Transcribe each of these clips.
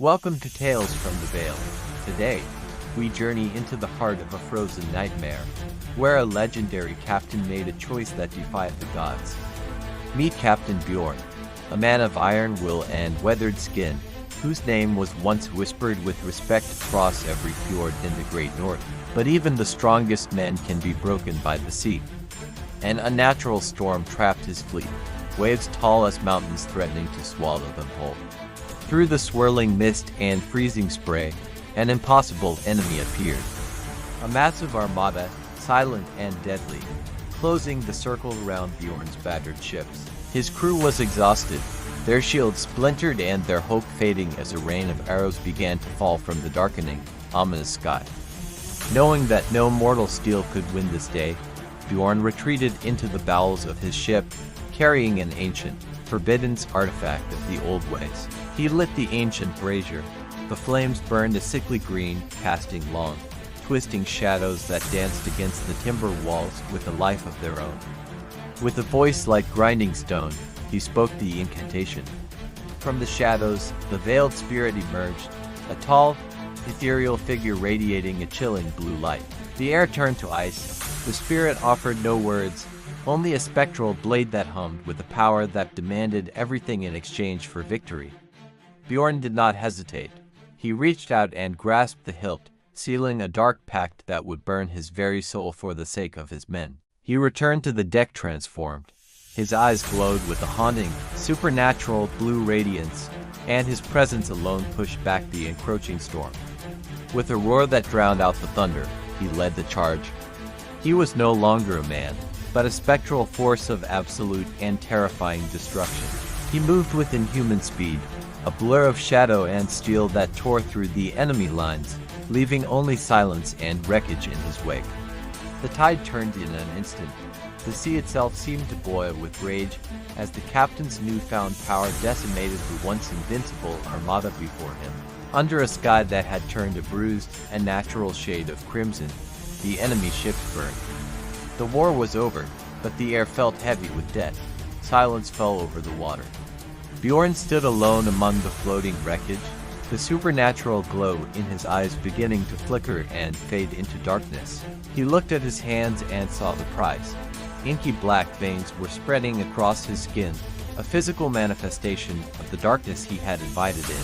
Welcome to Tales from the Vale. Today, we journey into the heart of a frozen nightmare, where a legendary captain made a choice that defied the gods. Meet Captain Bjorn, a man of iron will and weathered skin, whose name was once whispered with respect across every fjord in the Great North. But even the strongest men can be broken by the sea. An unnatural storm trapped his fleet, waves tall as mountains threatening to swallow them whole. Through the swirling mist and freezing spray, an impossible enemy appeared. A massive armada, silent and deadly, closing the circle around Bjorn's battered ships. His crew was exhausted, their shields splintered and their hope fading as a rain of arrows began to fall from the darkening, ominous sky. Knowing that no mortal steel could win this day, Bjorn retreated into the bowels of his ship, carrying an ancient, forbidden artifact of the old ways. He lit the ancient brazier. The flames burned a sickly green, casting long, twisting shadows that danced against the timber walls with a life of their own. With a voice like grinding stone, he spoke the incantation. From the shadows, the veiled spirit emerged, a tall, ethereal figure radiating a chilling blue light. The air turned to ice. The spirit offered no words, only a spectral blade that hummed with a power that demanded everything in exchange for victory. Bjorn did not hesitate. He reached out and grasped the hilt, sealing a dark pact that would burn his very soul for the sake of his men. He returned to the deck transformed. His eyes glowed with a haunting, supernatural blue radiance, and his presence alone pushed back the encroaching storm. With a roar that drowned out the thunder, he led the charge. He was no longer a man, but a spectral force of absolute and terrifying destruction. He moved with inhuman speed, a blur of shadow and steel that tore through the enemy lines, leaving only silence and wreckage in his wake. The tide turned in an instant. The sea itself seemed to boil with rage as the captain's newfound power decimated the once invincible armada before him. Under a sky that had turned a bruised, unnatural shade of crimson, the enemy ships burned. The war was over, but the air felt heavy with death. Silence fell over the water. Bjorn stood alone among the floating wreckage, the supernatural glow in his eyes beginning to flicker and fade into darkness. He looked at his hands and saw the prize. Inky black veins were spreading across his skin, a physical manifestation of the darkness he had invited in.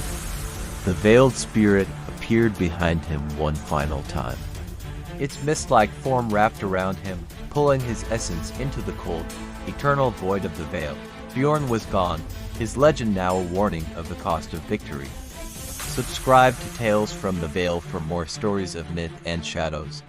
The veiled spirit appeared behind him one final time. Its mist-like form wrapped around him, pulling his essence into the cold, eternal void of the Vale. Bjorn was gone, his legend now a warning of the cost of victory. Subscribe to Tales from the Vale for more stories of myth and shadows.